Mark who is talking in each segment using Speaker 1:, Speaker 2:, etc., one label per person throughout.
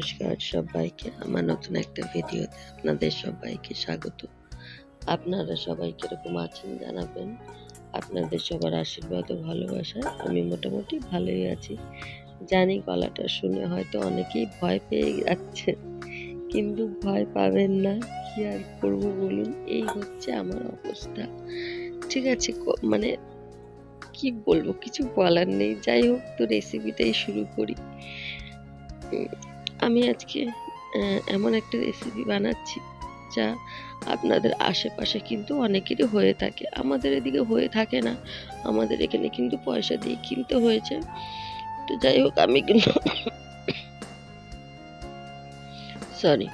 Speaker 1: নমস্কার সবাইকে আমার নতুন একটা ভিডিওতে আপনাদের সবাইকে স্বাগত। আপনারা সবাই কিরকম আছেন জানাবেন। আপনাদের সবার আশীর্বাদ ও ভালোবাসায় আমি মোটামুটি ভালোই আছি। জানি গলাটা শুনে হয়তো অনেকেই ভয় পেয়ে যাচ্ছে, কিন্তু ভয় পাবেন না। কি আর করবো বলুন, এই হচ্ছে আমার অবস্থা। ঠিক আছে, মানে কি বলবো, কিছু বলার নেই। যাই হোক, তো রেসিপিটাই শুরু করি। আমি আজকে এমন একটা রেসিপি বানাচ্ছি যা আপনাদের আশেপাশে কিন্তু অনেকেরই হয়ে থাকে, আমাদের এদিকে হয়ে থাকে না। আমাদের এখানে কিন্তু পয়সা দিয়ে কিনতে হয়েছে। তো যাই হোক, আমি কিন্তু সরি,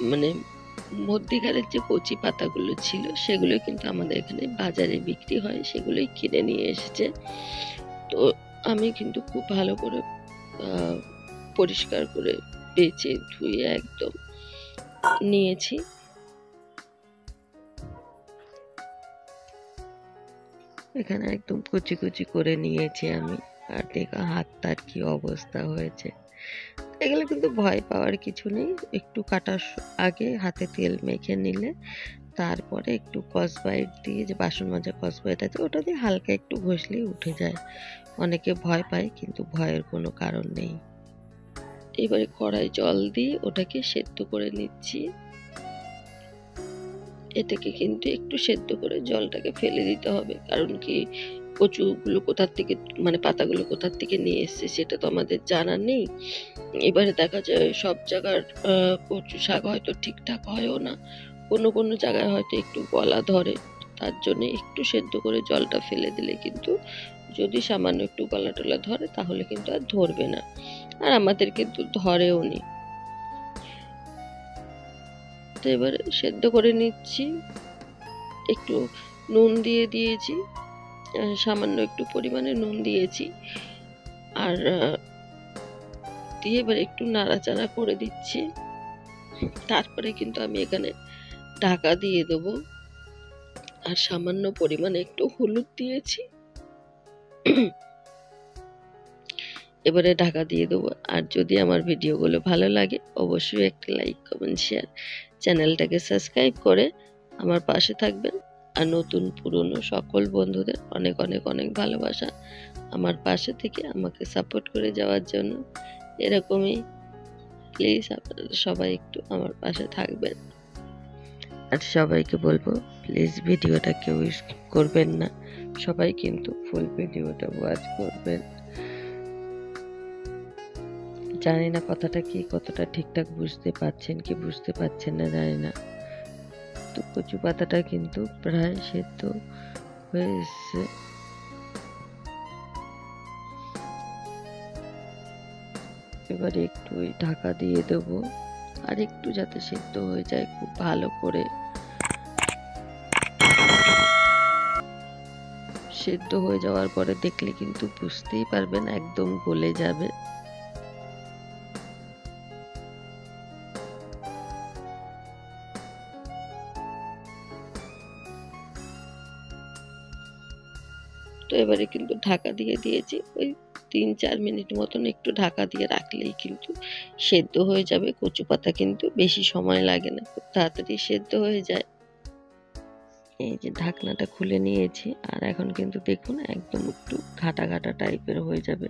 Speaker 1: মানে মধ্যিখানের যে কচি পাতাগুলো ছিল সেগুলো কিন্তু আমাদের এখানে বাজারে বিক্রি হয়, সেগুলোই কিনে নিয়ে এসেছে। তো আমি কিন্তু খুব ভালো করে পরিষ্কার করে বেছে ধুয়ে একদম নিয়েছি। এখানে একদম কুচি কুচি করে নিয়েছি আমি। আর দেখো হাতটার কি অবস্থা হয়েছে। এগুলো কিন্তু ভয় পাওয়ার কিছু নেই। একটু কাটার আগে হাতে তেল মেখে নিলে, তারপরে একটু স্কচব্রাইট দিয়ে, যে বাসন মাজা স্কচব্রাইট আছে ওটা দিয়ে হালকা একটু ঘষলেই উঠে যায়। অনেকে ভয় পায়, কিন্তু ভয়ের কোনো কারণ নেই। এবারে কড়াই জল দিয়ে ওটাকে সেদ্ধ করে নিচ্ছি। এটাকে কিন্তু একটু সেদ্ধ করে জলটাকে ফেলে দিতে হবে, কারণ কি কচুগুলো কোথার থেকে, মানে পাতাগুলো কোথার থেকে নিয়ে এসছে সেটা তো আমাদের জানা নেই। এবারে দেখা যায় সব জায়গার কচু শাক হয়তো ঠিকঠাক হয়ও না, কোনো কোনো জায়গায় হয়তো একটু গলা ধরে। তার জন্য একটু সেদ্ধ করে জলটা ফেলে দিলে কিন্তু, যদি সামান্য একটু গলা টলা ধরে তাহলে কিন্তু আর ধরবে না, আর আমাদের কিন্তু ধরেও নি। তো এবারে সেদ্ধ করে নিচ্ছি। একটু নুন দিয়ে দিয়েছি, সামান্য একটু পরিমাণে নুন দিয়েছি। আর দিয়ে এবার একটু নাড়াচাড়া করে দিচ্ছি। তারপরে কিন্তু আমি এখানে ঢাকা দিয়ে দেবো, আর সামান্য পরিমাণে একটু হলুদ দিয়েছি। এবারে ঢাকা দিয়ে দেবো। আর যদি আমার ভিডিওগুলো ভালো লাগে অবশ্যই একটা লাইক, কমেন্ট, শেয়ার, চ্যানেলটাকে সাবস্ক্রাইব করে আমার পাশে থাকবেন। আর নতুন পুরনো সকল বন্ধুদের অনেক অনেক অনেক ভালোবাসা, আমার পাশে থেকে আমাকে সাপোর্ট করে যাওয়ার জন্য। এরকমই প্লিজ আপনারা সবাই একটু আমার পাশে থাকবেন। আর সবাইকে বলবো, প্লিজ ভিডিওটা কেউ স্কিপ করবেন না, সবাই কিন্তু ফুল ভিডিওটা ওয়াচ করবেন। জানি না কথাটা কি কতটা ঠিকঠাক বুঝতে পারছেন কি বুঝতে পারছেন না জানি না। তো কচু পাতাটা কিন্তু প্রায় সেদ্ধ হয়ে এসছে। এবারে একটু ওই ঢাকা দিয়ে দেবো, আর একটু যাতে সেদ্ধ হয়ে যায় খুব ভালো করে। সেদ্ধ হয়ে যাওয়ার পরে দেখলে কিন্তু বুঝতেই পারবেন একদম গলে যাবে। তো এবারে কিন্তু ঢাকা দিয়ে দিয়েছি, ওই 3-4 মিনিট মতন একটু ঢাকা দিয়ে রাখলেই কিন্তু সেদ্ধ হয়ে যাবে। কচু পাতা কিন্তু বেশি সময় লাগে না, খুব তাড়াতাড়ি সেদ্ধ হয়ে যায়। এই যে ঢাকনাটা খুলে নিয়েছি, আর এখন কিন্তু দেখুন একদম একটু ঘাটা ঘাটা টাইপের হয়ে যাবে।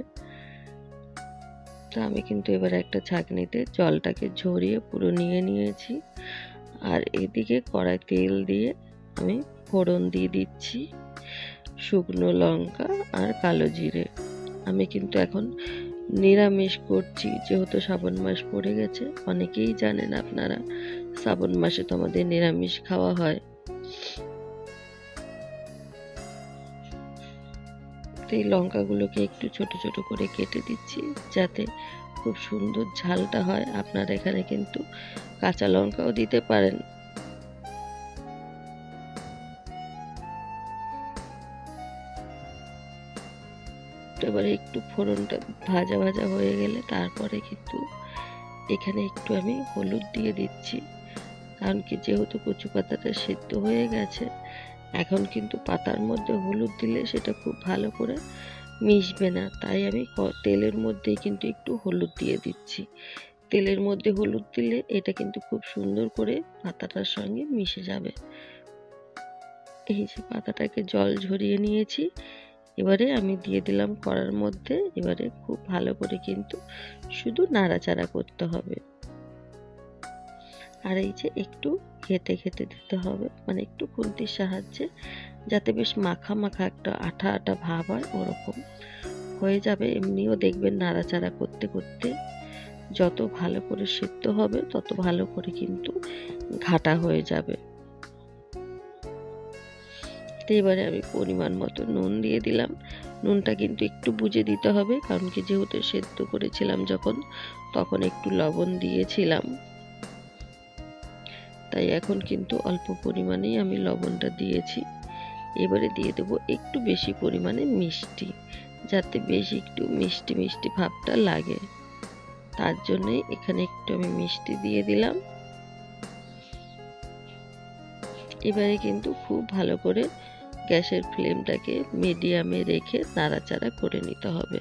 Speaker 1: তো আমি কিন্তু এবার একটা ছাঁকনিতে জলটাকে ঝরিয়ে পুরো নিয়ে নিয়েছি। আর এদিকে কড়াই তেল দিয়ে আমি ফোড়ন দিয়ে দিচ্ছি শুকনো লঙ্কা আর কালো জিরে। আমি কিন্তু এখন নিরামিষ করছি, যেহেতু শ্রাবণ মাস পড়ে গেছে। অনেকেই জানেন আপনারা, শ্রাবণ মাসে তো আমাদের নিরামিষ খাওয়া হয়। তো এই লঙ্কাগুলোকে একটু ছোট ছোট করে কেটে দিচ্ছি, যাতে খুব সুন্দর ঝালটা হয়। আপনারা এখানে কিন্তু কাঁচা লঙ্কাও দিতে পারেন। এবারে একটু ফোড়নটা ভাজা ভাজা হয়ে গেলে তারপরে কিন্তু এখানে একটু আমি হলুদ দিয়ে দিচ্ছি, কারণ কি যেহেতু কচু পাতাটা সেদ্ধ হয়ে গেছে, এখন কিন্তু পাতার মধ্যে হলুদ দিলে সেটা খুব ভালো করে মিশবে না। তাই আমি তেলের মধ্যেই কিন্তু একটু হলুদ দিয়ে দিচ্ছি। তেলের মধ্যে হলুদ দিলে এটা কিন্তু খুব সুন্দর করে পাতাটার সঙ্গে মিশে যাবে। এই যে পাতাটাকে জল ঝরিয়ে নিয়েছি, এবারে আমি দিয়ে দিলাম কড়ার মধ্যে। এবারে খুব ভালো করে কিন্তু শুধু নাড়াচাড়া করতে হবে। আর এই যে একটু ঘেটে ঘেটে দিতে হবে, মানে একটু খুন্তির সাহায্যে, যাতে বেশ মাখা মাখা একটা আঠা আঠা ভাব হয়, ওরকম হয়ে যাবে। এমনিও দেখবেন নাড়াচাড়া করতে করতে যত ভালো করে সিদ্ধ হবে তত ভালো করে কিন্তু ঘাটা হয়ে যাবে। এবারে আমি পরিমাণ মতো নুন দিয়ে দিলাম। নুনটা কিন্তু একটু বুঝে দিতে হবে, কারণ কি যেহেতু সেদ্ধ করেছিলাম যখন, তখন একটু লবণ দিয়েছিলাম, তাই এখন কিন্তু অল্প পরিমাণেই আমি লবণটা দিয়েছি। এবারে দিয়ে দেবো একটু বেশি পরিমাণে মিষ্টি, যাতে বেশ একটু মিষ্টি মিষ্টি ভাবটা লাগে, তার জন্যই এখানে একটু আমি মিষ্টি দিয়ে দিলাম। এবারে কিন্তু খুব ভালো করে গ্যাসের ফ্লেমটাকে মিডিয়ামে রেখে নাড়াচাড়া করে নিতে হবে।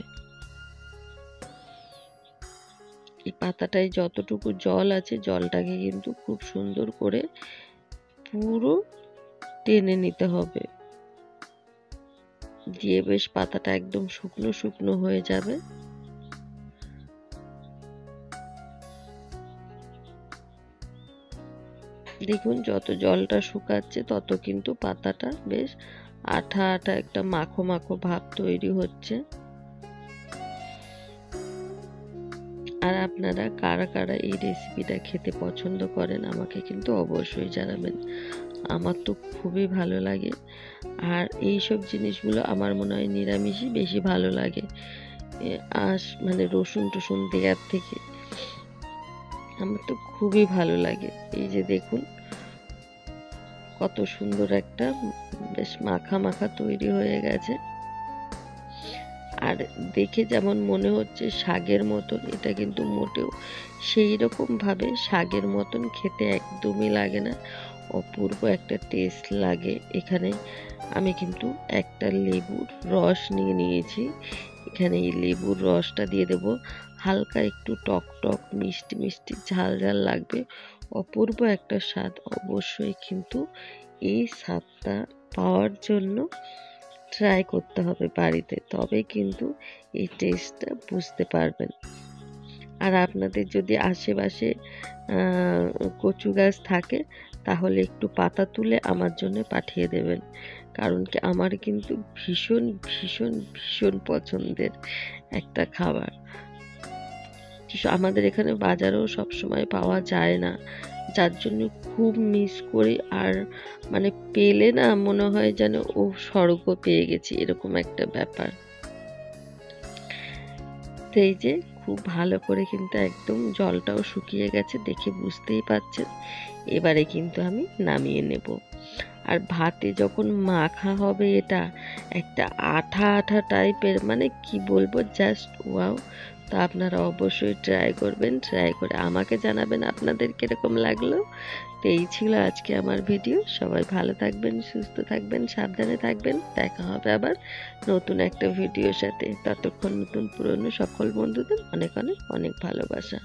Speaker 1: এই পাতাটায় যতটুকু জল আছে জলটাকে কিন্তু খুব সুন্দর করে পুরো টেনে নিতে হবে, দিয়ে বেশ পাতাটা একদম শুকনো শুকনো হয়ে যাবে। দেখুন যত জলটা শুকাচ্ছে তত কিন্তু পাতাটা বেশ আঠা আঠা একটা মাখো মাখো ভাব তৈরি হচ্ছে। আর আপনারা কারা কারা এই রেসিপিটা খেতে পছন্দ করেন আমাকে কিন্তু অবশ্যই জানাবেন। আমার তো খুবই ভালো লাগে, আর এই সব জিনিসগুলো আমার মনে হয় নিরামিষই বেশি ভালো লাগে, মানে রসুন টসুন দেওয়ার থেকে আমার তো খুবই ভালো লাগে। এই যে দেখুন কত সুন্দর একটা বেশ মাখা মাখা তৈরি হয়ে গেছে, আর দেখে যেমন মনে হচ্ছে শাকের মতন, এটা কিন্তু মোটেও সেই রকম ভাবে শাকের মতন খেতে একদমই লাগে না, অপূর্ব একটা টেস্ট লাগে। এখানে আমি কিন্তু একটা লেবুর রস নিয়ে নিয়েছি, এখানে এই লেবুর রসটা দিয়ে দেব। হালকা একটু টক টক মিষ্টি মিষ্টি ঝাল ঝাল লাগবে, অপূর্ব একটা স্বাদ। অবশ্যই কিন্তু এই স্বাদটা পাওয়ার জন্য ট্রাই করতে হবে বাড়িতে, তবে কিন্তু এই টেস্টটা বুঝতে পারবেন। আর আপনাদের যদি আশেপাশে কচু গাছ থাকে তাহলে একটু পাতা তুলে আমার জন্য পাঠিয়ে দেবেন, কারণ কি আমার কিন্তু ভীষণ ভীষণ ভীষণ পছন্দের একটা খাবার। আমাদের এখানে বাজারেও সবসময় পাওয়া যায় না, যার জন্য খুব মিস করি। আর মানে পেলে না মনে হয় যেন ও স্বর্গ পেয়ে গেছি, এরকম একটা ব্যাপার। তো এই যে খুব ভালো করে কিন্তু একদম জলটাও শুকিয়ে গেছে, দেখে বুঝতেই পারছেন। এবারে কিন্তু আমি নামিয়ে নেব। আর ভাতে যখন মাখা হবে এটা একটা আঠা আঠা টাইপের, মানে কি বলবো, জাস্ট ওয়াও। তো আপনারা অবশ্যই ট্রাই করবেন, ট্রাই করে আমাকে জানাবেন আপনাদের কিরকম লাগলো। তো এই ছিল আজকে আমার ভিডিও। সবাই ভালো থাকবেন, সুস্থ থাকবেন, সাবধানে থাকবেন। দেখা হবে আবার নতুন একটা ভিডিওর সাথে। ততক্ষণ নতুন পুরনো সকল বন্ধুদের অনেক অনেক অনেক ভালোবাসা।